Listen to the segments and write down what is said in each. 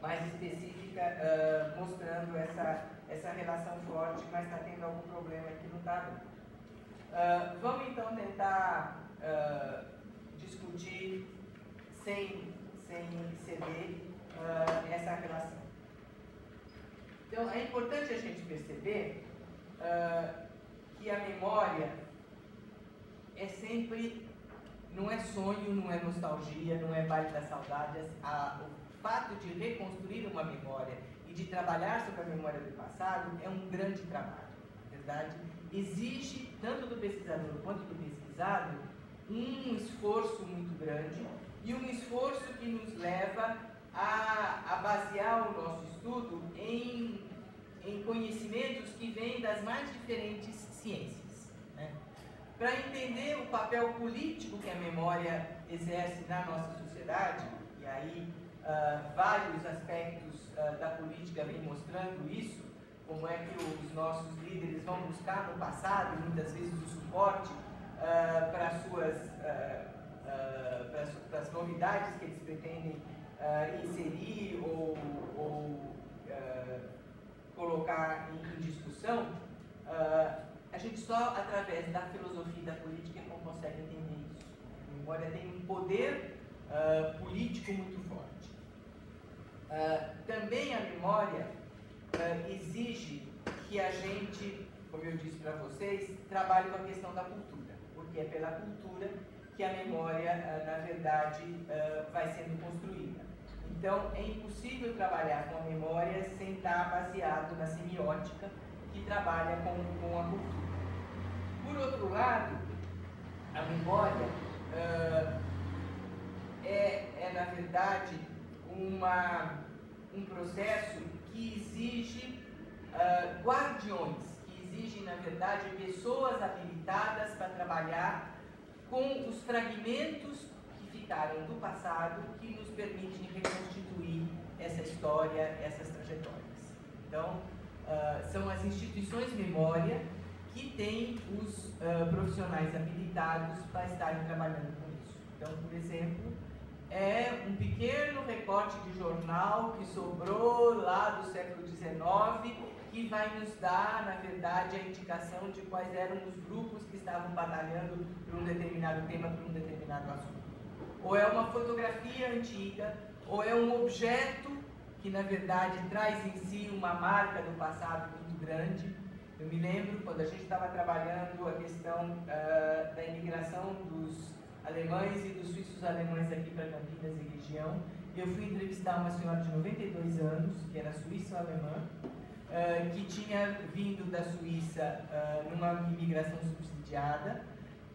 mais específica, mostrando essa relação forte, mas está tendo algum problema que não está dando. Vamos então tentar discutir sem ceder essa relação. Então é importante a gente perceber que a memória é sempre, não é sonho, não é nostalgia, não é baile das saudades. O fato de reconstruir uma memória e de trabalhar sobre a memória do passado é um grande trabalho, na verdade. Exige, tanto do pesquisador quanto do pesquisado, um esforço muito grande e um esforço que nos leva a basear o nosso estudo em conhecimentos que vêm das mais diferentes ciências, né? Para entender o papel político que a memória exerce na nossa sociedade, e aí vários aspectos da política vêm mostrando isso, como é que os nossos líderes vão buscar no passado, muitas vezes, o suporte para as novidades que eles pretendem inserir ou colocar em discussão. A gente só através da filosofia e da política não consegue entender isso. A memória tem um poder político muito forte. Também a memória exige que a gente, como eu disse para vocês, trabalhe com a questão da cultura, porque é pela cultura que a memória, na verdade, vai sendo construída. Então, é impossível trabalhar com a memória sem estar baseado na semiótica que trabalha com a cultura. Por outro lado, a memória na verdade, um processo que exige guardiões, que exige, na verdade, pessoas habilitadas para trabalhar com os fragmentos que ficaram do passado, que nos permitem reconstituir essa história, essas trajetórias. Então, são as instituições de memória que têm os profissionais habilitados para estarem trabalhando com isso. Então, por exemplo, é um pequeno recorte de jornal que sobrou lá do século XIX, que vai nos dar, na verdade, a indicação de quais eram os grupos que estavam batalhando por um determinado tema, por um determinado assunto. Ou é uma fotografia antiga, ou é um objeto que, na verdade, traz em si uma marca do passado muito grande. Eu me lembro, quando a gente estava trabalhando a questão da imigração dos alemães e dos suíços alemães aqui para Campinas e região, eu fui entrevistar uma senhora de 92 anos, que era suíço-alemã, que tinha vindo da Suíça numa imigração subsidiada,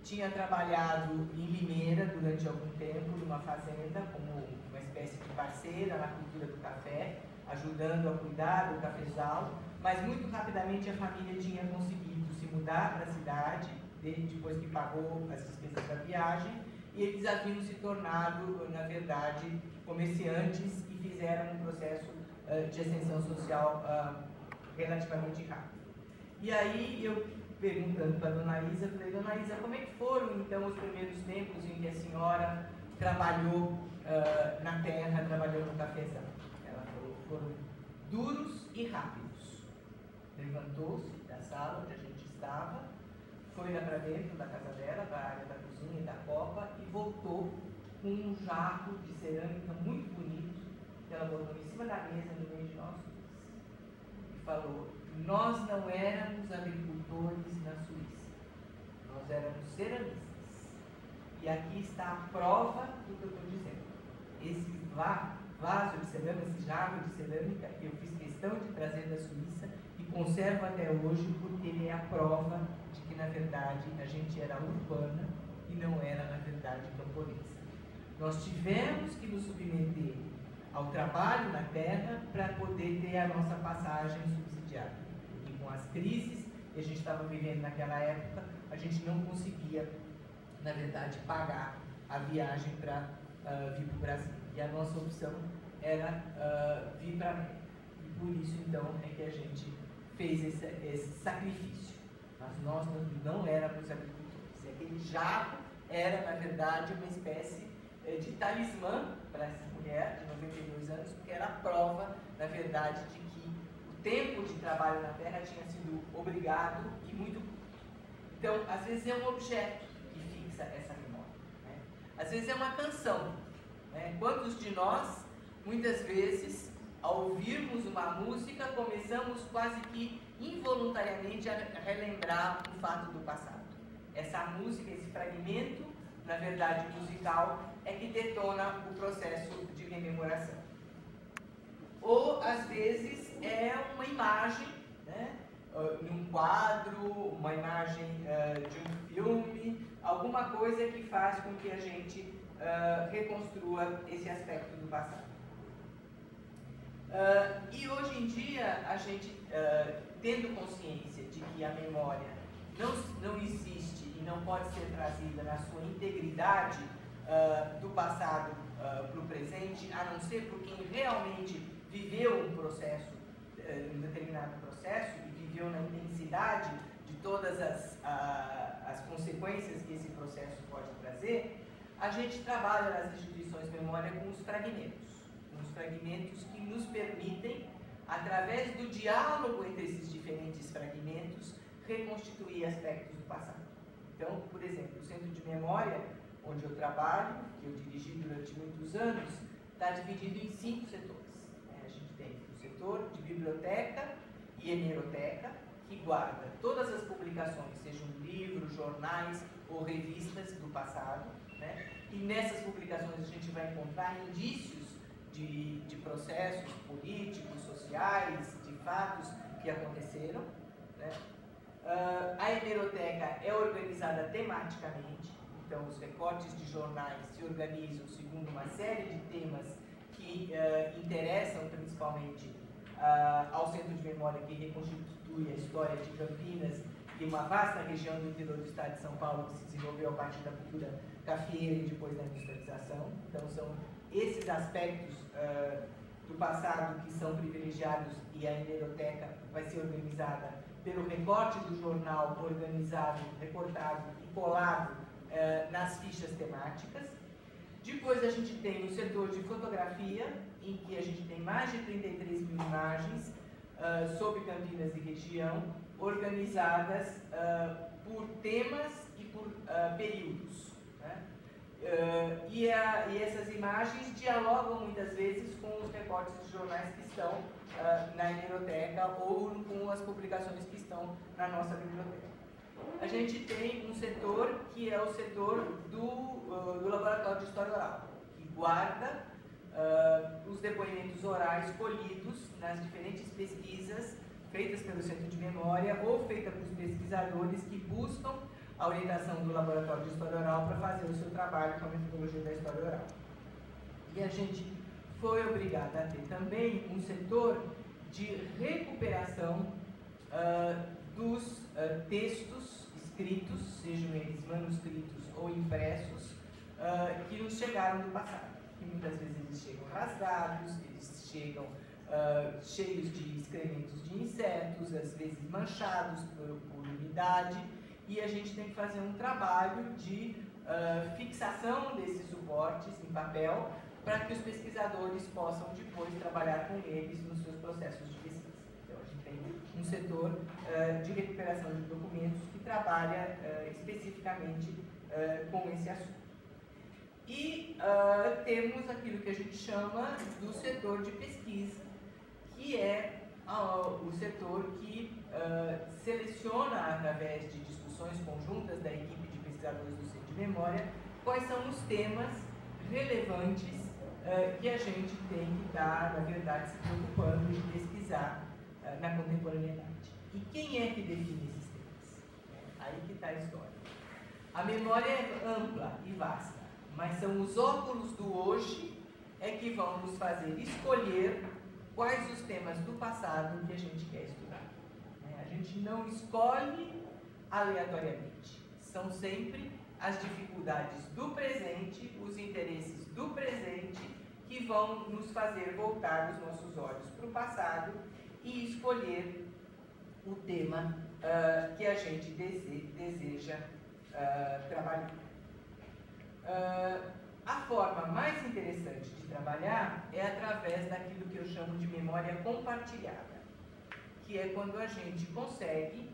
tinha trabalhado em Limeira durante algum tempo, numa fazenda, como uma espécie de parceira na cultura do café, ajudando a cuidar do cafezal, mas muito rapidamente a família tinha conseguido se mudar para a cidade, depois que pagou as despesas da viagem, e eles haviam se tornado, na verdade, comerciantes e fizeram um processo de ascensão social relativamente rápido. E aí eu, perguntando para a Dona Isa, falei: Dona Isa, como é que foram então os primeiros tempos em que a senhora trabalhou na terra, trabalhou no cafezal? Ela falou: foram duros e rápidos. Levantou-se da sala onde a gente estava, foi lá para dentro da casa dela, para a área da cozinha e da copa, e voltou com um jarro de cerâmica muito bonito, que ela botou em cima da mesa no meio de nós dois. E falou: nós não éramos agricultores na Suíça, nós éramos ceramistas. E aqui está a prova do que eu estou dizendo. Esse vaso de cerâmica, esse jarro de cerâmica, eu fiz questão de trazer da Suíça e conservo até hoje, porque ele é a prova de que, na verdade, a gente era urbana e não era, na verdade, camponesa. Nós tivemos que nos submeter ao trabalho na terra para poder ter a nossa passagem subsidiada. E com as crises que a gente estava vivendo naquela época, a gente não conseguia, na verdade, pagar a viagem para vir para o Brasil. E a nossa opção era vir para a América. E por isso, então, é que a gente fez esse sacrifício. Mas nós não éramos agricultores. E aquele jarro era, na verdade, uma espécie de talismã para essa mulher de 92 anos, porque era a prova na verdade, de que o tempo de trabalho na Terra tinha sido obrigado e muito. Então, às vezes é um objeto que fixa essa memória, né? Às vezes é uma canção, né? Quantos de nós, muitas vezes, ao ouvirmos uma música, começamos quase que involuntariamente a relembrar um fato do passado. Essa música, esse fragmento, na verdade musical, é que detona o processo de rememoração. Ou, às vezes, é uma imagem, né? Num quadro, uma imagem de um filme, alguma coisa que faz com que a gente reconstrua esse aspecto do passado. E hoje em dia, a gente, tendo consciência de que a memória não existe e não pode ser trazida na sua integridade do passado para o presente, a não ser por quem realmente viveu um processo, um determinado processo, e viveu na intensidade de todas as consequências que esse processo pode trazer, a gente trabalha nas instituições de memória com os fragmentos que nos permitem, através do diálogo entre esses diferentes fragmentos, reconstituir aspectos do passado. Então, por exemplo, o Centro de Memória, onde eu trabalho, que eu dirigi durante muitos anos, está dividido em 5 setores. A gente tem o setor de biblioteca e hemeroteca, que guarda todas as publicações, sejam livros, jornais ou revistas do passado, né? E nessas publicações a gente vai encontrar indícios de processos políticos, sociais, de fatos que aconteceram, né? A hemeroteca é organizada tematicamente, então os recortes de jornais se organizam segundo uma série de temas que interessam principalmente ao Centro de Memória, que reconstitui a história de Campinas e uma vasta região do interior do estado de São Paulo que se desenvolveu a partir da cultura cafeeira e depois da industrialização. Então são esses aspectos do passado que são privilegiados, e a hemeroteca vai ser organizada pelo recorte do jornal organizado, recortado e colado nas fichas temáticas. Depois a gente tem o setor de fotografia, em que a gente tem mais de 33 mil imagens sobre Campinas e região, organizadas por temas e por períodos, né? E essas imagens dialogam muitas vezes com os recortes de jornais que estão na hemeroteca ou com as publicações que estão na nossa biblioteca. A gente tem um setor que é o setor do Laboratório de História Oral, que guarda os depoimentos orais colhidos nas diferentes pesquisas feitas pelo Centro de Memória ou feitas por pesquisadores que buscam a orientação do Laboratório de História Oral para fazer o seu trabalho com a metodologia da História Oral. E a gente foi obrigado a ter também um setor de recuperação dos textos escritos, sejam eles manuscritos ou impressos, que nos chegaram do passado. Que muitas vezes eles chegam rasgados, eles chegam cheios de excrementos de insetos, às vezes manchados por umidade, e a gente tem que fazer um trabalho de fixação desses suportes em papel para que os pesquisadores possam depois trabalhar com eles nos seus processos de pesquisa. Então a gente tem um setor de recuperação de documentos que trabalha especificamente com esse assunto. E temos aquilo que a gente chama do setor de pesquisa, que é o setor que seleciona, através de discussões conjuntas da equipe de pesquisadores do Centro de Memória, quais são os temas relevantes que a gente tem que estar, na verdade, se preocupando em pesquisar na contemporaneidade. E quem é que define esses temas? Aí que está a história. A memória é ampla e vasta, mas são os óculos do hoje que vão nos fazer escolher quais os temas do passado que a gente quer estudar. A gente não escolhe aleatoriamente. São sempre as dificuldades do presente, os interesses do presente, que vão nos fazer voltar os nossos olhos para o passado e escolher o tema que a gente deseja trabalhar. A forma mais interessante de trabalhar é através daquilo que eu chamo de memória compartilhada, que é quando a gente consegue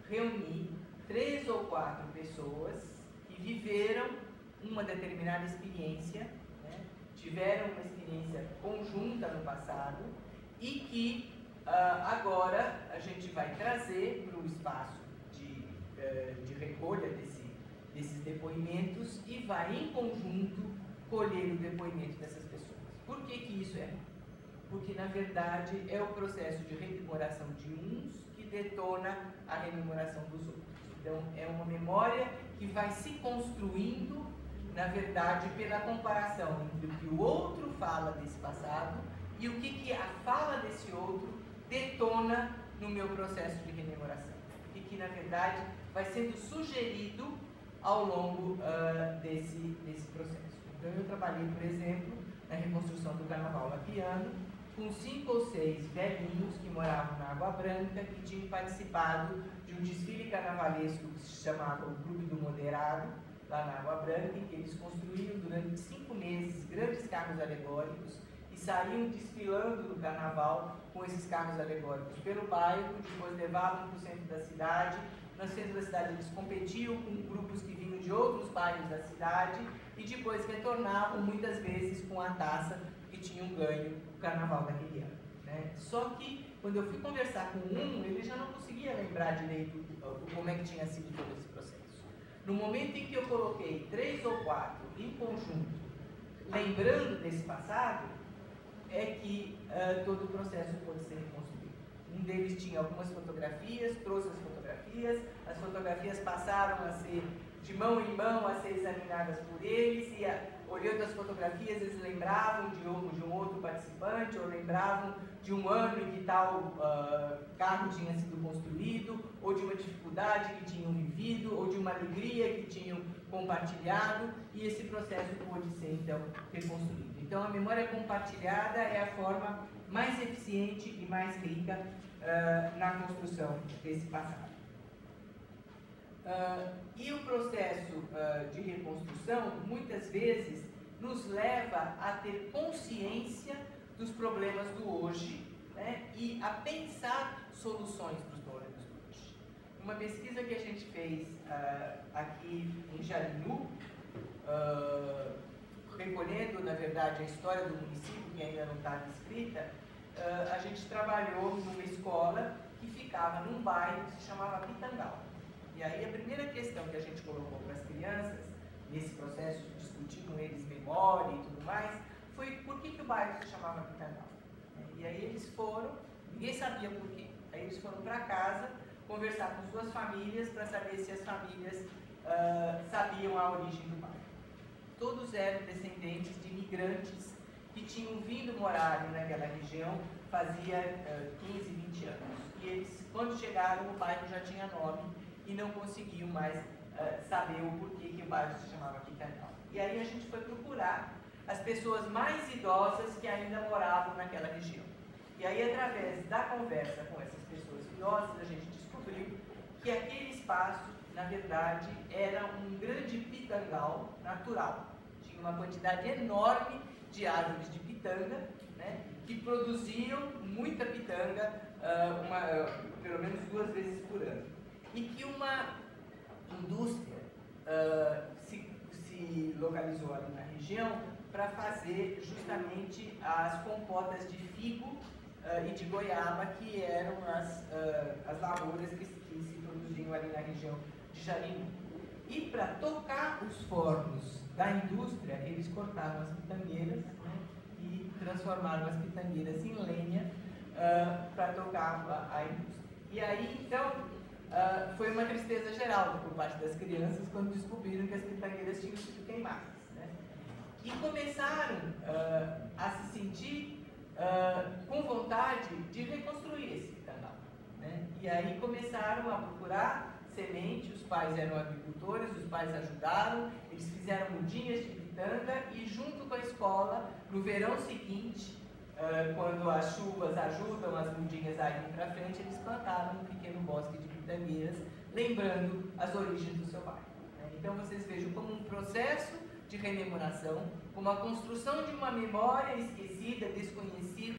reunir 3 ou 4 pessoas que viveram uma determinada experiência, né, tiveram uma experiência conjunta no passado e que agora a gente vai trazer para o espaço de recolha desses depoimentos e vai em conjunto colher o depoimento dessas pessoas. Por que isso é? Porque, na verdade, é o processo de rememoração de uns que detona a rememoração dos outros. Então, é uma memória que vai se construindo, na verdade, pela comparação entre o que o outro fala desse passado e o que a fala desse outro detona no meu processo de rememoração. O que, na verdade, vai sendo sugerido ao longo desse processo. Então, eu trabalhei, por exemplo, na reconstrução do Carnaval Lapiano, com 5 ou 6 velhinhos que moravam na Água Branca, que tinham participado de um desfile carnavalesco que se chamava o Clube do Moderado, lá na Água Branca, em que eles construíam durante 5 meses grandes carros alegóricos e saíam desfilando no Carnaval com esses carros alegóricos pelo bairro, depois levavam para o centro da cidade. No centro da cidade eles competiam com grupos que vinham de outros bairros da cidade e depois retornavam muitas vezes com a taça que tinham ganho o Carnaval daquele ano, né? Só que quando eu fui conversar com ele já não conseguia lembrar direito como é que tinha sido todo esse processo. No momento em que eu coloquei 3 ou 4 em conjunto, lembrando desse passado, é que todo o processo pôde ser reconstruído. Um deles tinha algumas fotografias, trouxe as fotografias passaram a ser de mão em mão a ser examinadas por eles e olhando as fotografias eles lembravam de um outro participante ou lembravam de um ano em que tal carro tinha sido construído ou de uma dificuldade que tinham vivido ou de uma alegria que tinham compartilhado e esse processo pôde ser então reconstruído. Então a memória compartilhada é a forma mais eficiente e mais rica na construção desse passado. E o processo de reconstrução, muitas vezes, nos leva a ter consciência dos problemas do hoje, né, e a pensar soluções para os problemas do hoje. Uma pesquisa que a gente fez aqui em Jarinu, recolhendo, na verdade, a história do município, que ainda não está escrita, a gente trabalhou numa escola que ficava num bairro que se chamava Pitangal. E aí a primeira questão que a gente colocou para as crianças, nesse processo de discutir com eles memória e tudo mais, foi por que o bairro se chamava Pitangal. E aí eles foram, ninguém sabia por quê. Aí eles foram para casa conversar com suas famílias para saber se as famílias sabiam a origem do bairro. Todos eram descendentes de imigrantes que tinham vindo morar naquela região fazia 15, 20 anos. E eles, quando chegaram, o bairro já tinha nome e não conseguiam mais saber o porquê que o bairro se chamava Pitangal. E aí a gente foi procurar as pessoas mais idosas que ainda moravam naquela região. E aí, através da conversa com essas pessoas idosas, a gente descobriu que aquele espaço, na verdade, era um grande pitangal natural. Tinha uma quantidade enorme de árvores de pitanga, né, que produziam muita pitanga, pelo menos 2 vezes por ano. E que uma indústria se localizou ali na região para fazer justamente as compotas de figo e de goiaba, que eram as lavouras que se produziam ali na região de Jarinu. E para tocar os fornos da indústria, eles cortaram as pitangueiras, né, e transformaram as pitangueiras em lenha para tocar a indústria. E aí, então, foi uma tristeza geral por parte das crianças quando descobriram que as pitangueiras tinham sido queimadas, né? E começaram a se sentir com vontade de reconstruir esse pitangal, né? E aí começaram a procurar semente, os pais eram agricultores, os pais ajudaram, eles fizeram mudinhas de pitanga e junto com a escola, no verão seguinte, quando as chuvas ajudam as mudinhas a irem para frente, eles plantaram um pequeno bosque de pitangueiras, lembrando as origens do seu bairro. Então vocês vejam como um processo de rememoração, como a construção de uma memória esquecida, desconhecida,